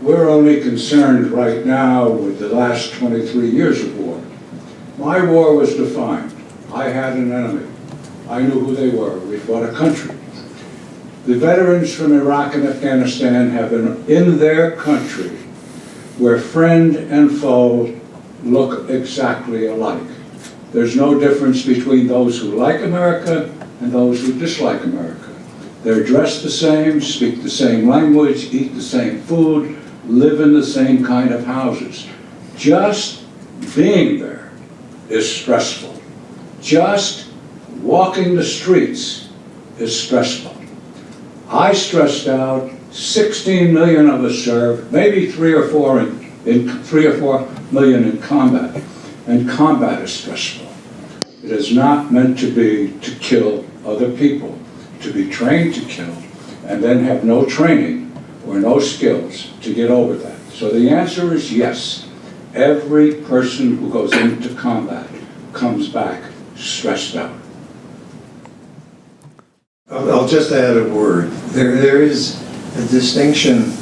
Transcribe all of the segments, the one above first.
we're only concerned right now with the last 23 years of war. My war was defined. I had an enemy. I knew who they were. We fought a country. The veterans from Iraq and Afghanistan have been in their country where friend and foe look exactly alike. There's no difference between those who like America and those who dislike America. They're dressed the same, speak the same language, eat the same food, live in the same kind of houses. Just being there is stressful. Just walking the streets is stressful. I stressed out. 16 million of us served, maybe 3 or 4 million in combat, and combat is stressful. It is not meant to be to kill other people, to be trained to kill, and then have no training or no skills to get over that. So the answer is yes. Every person who goes into combat comes back stressed out. I'll just add a word. There is a distinction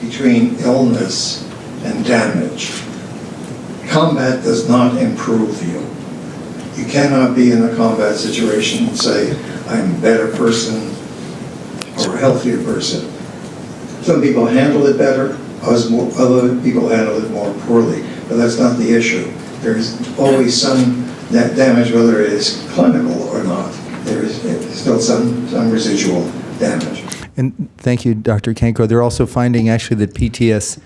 between illness and damage. Combat does not improve you. You cannot be in a combat situation and say, I'm a better person or a healthier person. Some people handle it better, other people handle it more poorly, but that's not the issue. There's always some damage, whether it is clinical or not. There is still some residual damage. And thank you, Dr. Kenko. They're also finding actually that PTSD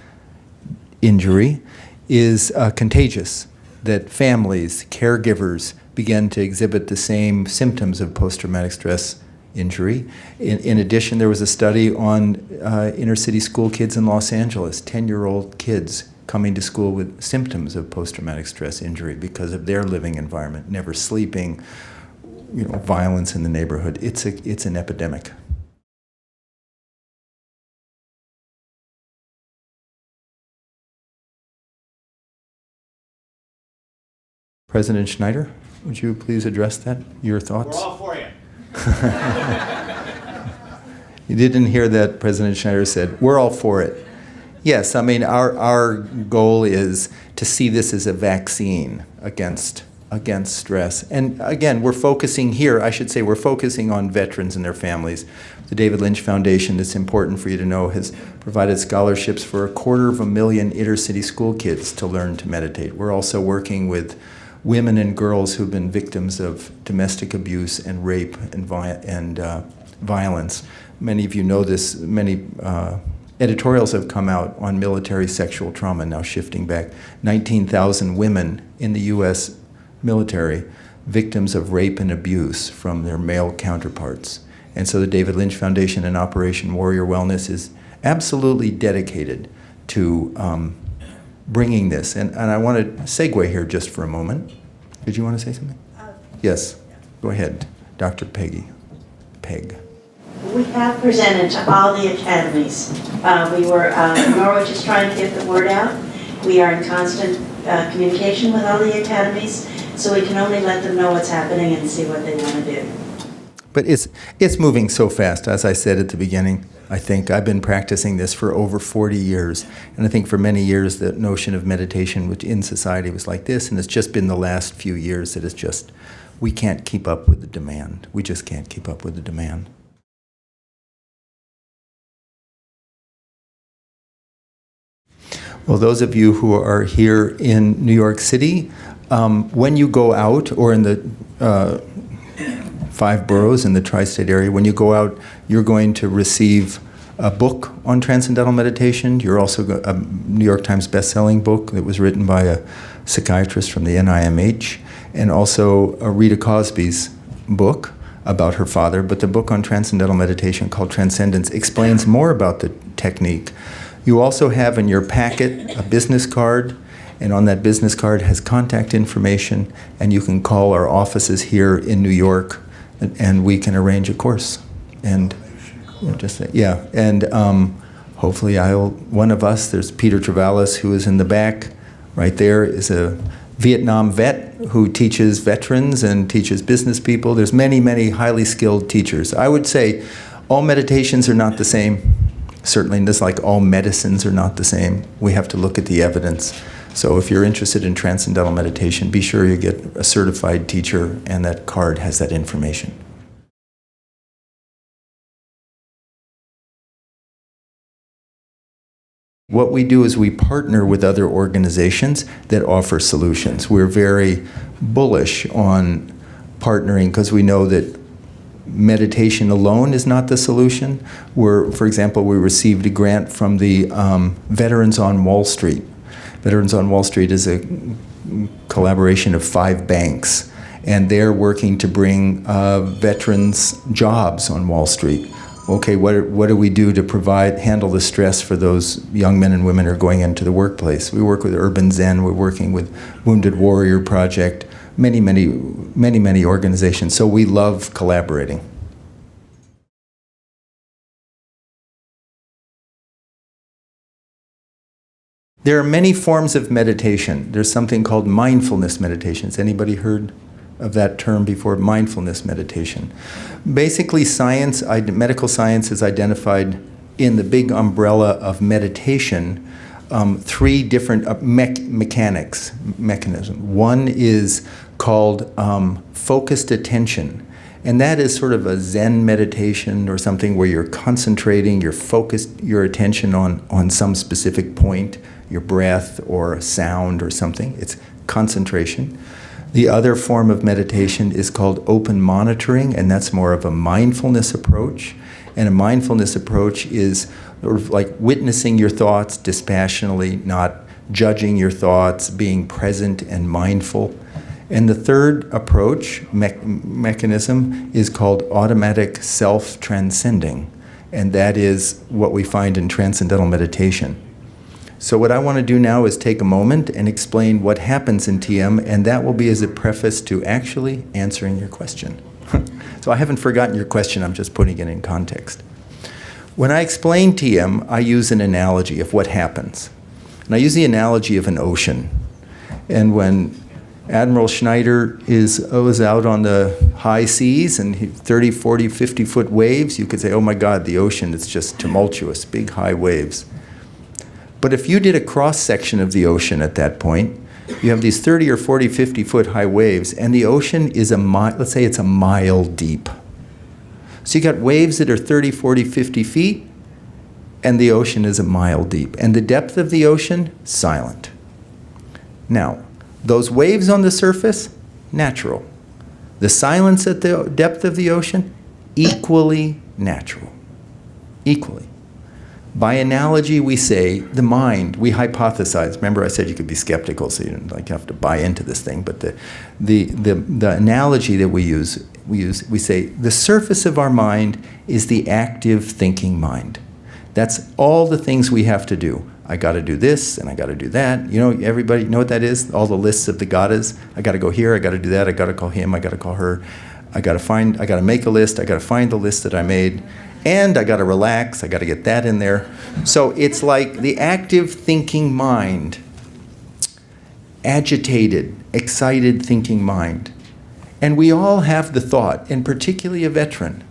injury is contagious, that families, caregivers begin to exhibit the same symptoms of post-traumatic stress injury. In addition, there was a study on inner-city school kids in Los Angeles, 10-year-old kids coming to school with symptoms of post-traumatic stress injury because of their living environment, never sleeping, violence in the neighborhood. It's an epidemic. President Schneider, would you please address that? Your thoughts? We're all for you. You didn't hear that President Schneider said, we're all for it. Yes, I mean, our goal is to see this as a vaccine against stress. And again, we're focusing here, I should say, we're focusing on veterans and their families. The David Lynch Foundation, it's important for you to know, has provided scholarships for 250,000 inner-city school kids to learn to meditate. We're also working with women and girls who've been victims of domestic abuse and rape and violence. Many of you know this. Many editorials have come out on military sexual trauma, now shifting back. 19,000 women in the U.S. military victims of rape and abuse from their male counterparts. And so the David Lynch Foundation and Operation Warrior Wellness is absolutely dedicated to bringing this. And I want to segue here just for a moment. Did you want to say something? Yes. Go ahead, Dr. Peg. We have presented to all the academies. We were, Norwich is trying to get the word out. We are in constant communication with all the academies, so we can only let them know what's happening and see what they want to do. But it's moving so fast, as I said at the beginning. I think I've been practicing this for over 40 years, and I think for many years the notion of meditation which in society was like this, and it's just been the last few years that it's just, we can't keep up with the demand. We just can't keep up with the demand. Well, those of you who are here in New York City, when you go out, or in the 5 boroughs in the tri-state area, when you go out, you're going to receive a book on Transcendental Meditation. You're also a New York Times best-selling book that was written by a psychiatrist from the NIMH, and also Rita Cosby's book about her father. But the book on Transcendental Meditation called Transcendence explains more about the technique. You also have in your packet a business card, and on that business card has contact information, and you can call our offices here in New York, and we can arrange a course. And hopefully one of us, there's Peter Travalis, who is in the back right there, is a Vietnam vet who teaches veterans and teaches business people. There's many, many highly skilled teachers. I would say all meditations are not the same. Certainly, just like all medicines are not the same, we have to look at the evidence. So if you're interested in Transcendental Meditation, be sure you get a certified teacher, and that card has that information. What we do is we partner with other organizations that offer solutions. We're very bullish on partnering because we know that meditation alone is not the solution. For example, we received a grant from the Veterans on Wall Street. Veterans on Wall Street is a collaboration of 5 banks, and they're working to bring veterans jobs on Wall Street. Okay, what do we do to handle the stress for those young men and women who are going into the workplace? We work with Urban Zen, we're working with Wounded Warrior Project, many organizations. So we love collaborating. There are many forms of meditation. There's something called mindfulness meditation. Has anybody heard of that term before? Mindfulness meditation. Basically, medical science has identified in the big umbrella of meditation 3 different mechanisms. One is called focused attention, and that is sort of a Zen meditation or something where you're concentrating, you're focused your attention on some specific point, your breath or a sound or something. It's concentration. The other form of meditation is called open monitoring, and that's more of a mindfulness approach. And a mindfulness approach is sort of like witnessing your thoughts dispassionately, not judging your thoughts, being present and mindful. And the third approach, mechanism, is called automatic self-transcending, and that is what we find in Transcendental Meditation. So what I want to do now is take a moment and explain what happens in TM, and that will be as a preface to actually answering your question. So I haven't forgotten your question, I'm just putting it in context. When I explain TM, I use an analogy of what happens. And I use the analogy of an ocean. And when Admiral Schneider was out on the high seas and 30, 40, 50-foot waves, you could say, oh my God, the ocean is just tumultuous, big high waves. But if you did a cross-section of the ocean at that point, you have these 30 or 40, 50-foot high waves, and the ocean is let's say it's a mile deep. So you got waves that are 30, 40, 50 feet, and the ocean is a mile deep. And the depth of the ocean, silent. Now, those waves on the surface, natural. The silence at the depth of the ocean, equally natural. Equally. By analogy, we say the mind, we hypothesize. Remember I said you could be skeptical, so you don't have to buy into this thing, but the analogy that we say the surface of our mind is the active thinking mind. That's all the things we have to do. I got to do this, and I got to do that. You know, everybody know what that is? All the lists of the goddess. I got to go here, I got to do that, I got to call him, I got to call her. I got to make a list, I got to find the list that I made. And I got to relax, I got to get that in there. So it's like the active thinking mind, agitated, excited thinking mind. And we all have the thought, and particularly a veteran,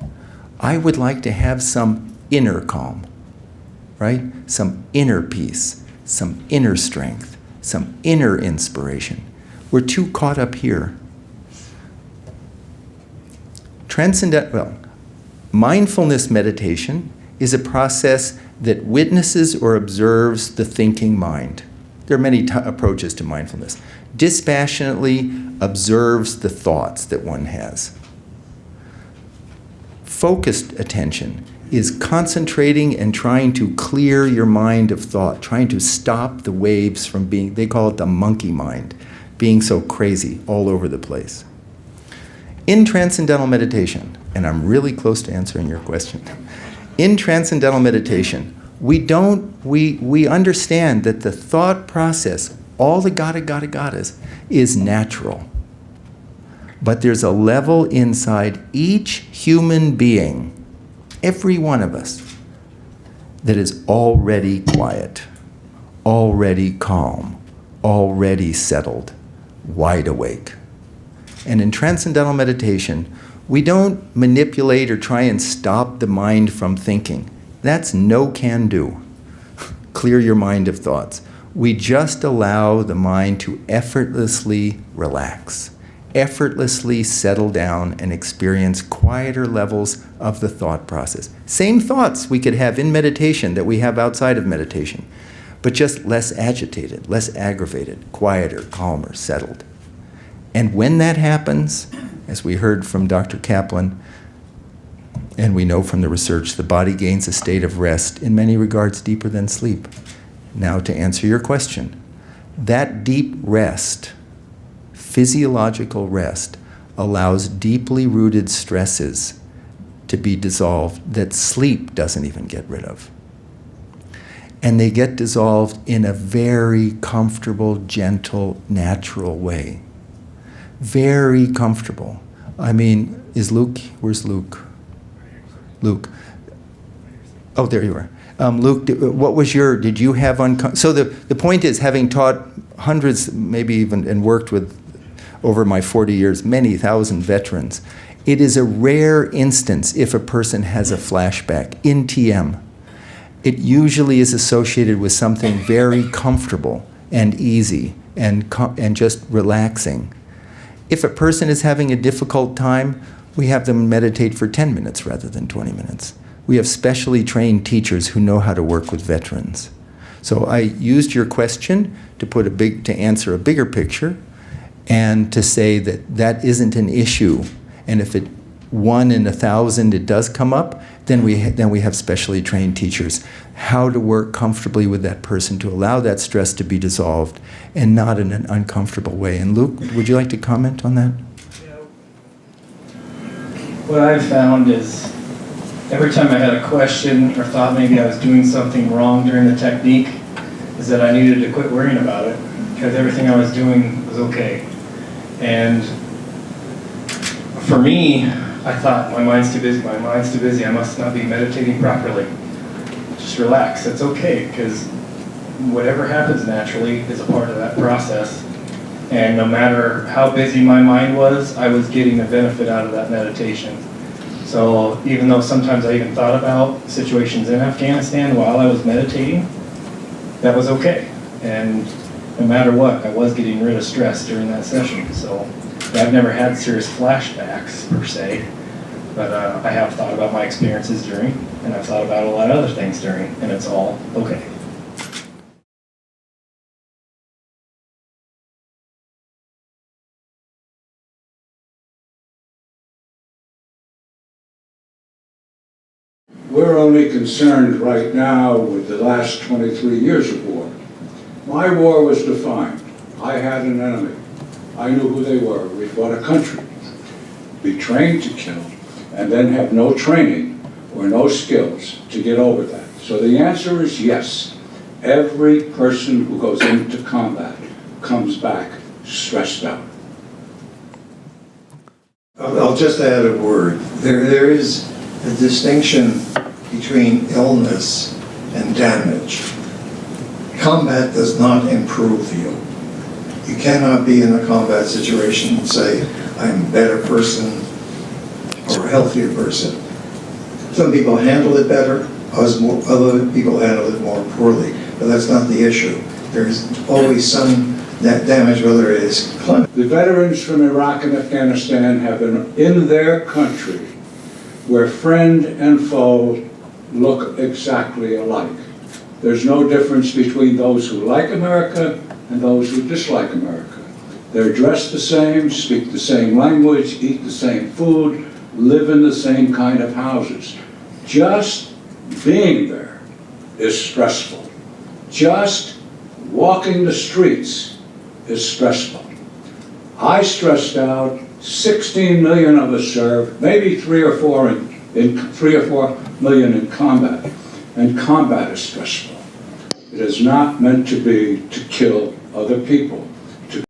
I would like to have some inner calm, right? Some inner peace, some inner strength, some inner inspiration. We're too caught up here. Mindfulness meditation is a process that witnesses or observes the thinking mind. There are many approaches to mindfulness. Dispassionately observes the thoughts that one has. Focused attention is concentrating and trying to clear your mind of thought, trying to stop the waves from being, they call it the monkey mind, being so crazy all over the place. In Transcendental Meditation, and I'm really close to answering your question. In Transcendental Meditation, we understand that the thought process, all the gotta, is natural. But there's a level inside each human being, every one of us, that is already quiet, already calm, already settled, wide awake. And in Transcendental Meditation, we don't manipulate or try and stop the mind from thinking. That's no can do. Clear your mind of thoughts. We just allow the mind to effortlessly relax, effortlessly settle down and experience quieter levels of the thought process. Same thoughts we could have in meditation that we have outside of meditation, but just less agitated, less aggravated, quieter, calmer, settled. And when that happens, as we heard from Dr. Kaplan, and we know from the research, the body gains a state of rest in many regards deeper than sleep. Now to answer your question, that deep rest, physiological rest, allows deeply rooted stresses to be dissolved that sleep doesn't even get rid of. And they get dissolved in a very comfortable, gentle, natural way. Very comfortable. I mean, where's Luke? Luke. Oh, there you are. Luke, what was did you have so the point is, having taught hundreds, maybe even, and worked with, over my 40 years, many thousand veterans, it is a rare instance if a person has a flashback in TM. It usually is associated with something very comfortable and easy and just relaxing. If a person is having a difficult time, we have them meditate for 10 minutes rather than 20 minutes. We have specially trained teachers who know how to work with veterans. So I used your question to answer a bigger picture and to say that that isn't an issue. And if 1 in 1,000 it does come up, then we have specially trained teachers how to work comfortably with that person to allow that stress to be dissolved and not in an uncomfortable way. And Luke, would you like to comment on that? What I've found is every time I had a question or thought maybe I was doing something wrong during the technique, is that I needed to quit worrying about it because everything I was doing was okay. And for me, I thought my mind's too busy, I must not be meditating properly. Just relax, it's okay, because whatever happens naturally is a part of that process. And no matter how busy my mind was, I was getting a benefit out of that meditation. So even though sometimes I even thought about situations in Afghanistan while I was meditating, that was okay. And no matter what, I was getting rid of stress during that session. So I've never had serious flashbacks per se, but I have thought about my experiences during, and I've thought about a lot of other things during, and it's all okay. We're only concerned right now with the last 23 years of war. My war was defined. I had an enemy. I knew who they were. We fought a country. Be trained to kill, and then have no training or no skills to get over that. So the answer is yes. Every person who goes into combat comes back stressed out. I'll just add a word. There is a distinction between illness and damage. Combat does not improve you. You cannot be in a combat situation and say, I'm a better person or a healthier person. Some people handle it better, other people handle it more poorly, but that's not the issue. There's always some damage, whether it is climate. The veterans from Iraq and Afghanistan have been in their country where friend and foe look exactly alike. There's no difference between those who like America and those who dislike America. They're dressed the same, speak the same language, eat the same food, live in the same kind of houses. Just being there is stressful. Just walking the streets is stressful. I stressed out. 16 million of us serve, maybe 3 or 4 million in combat, and combat is stressful. It is not meant to be to kill other people.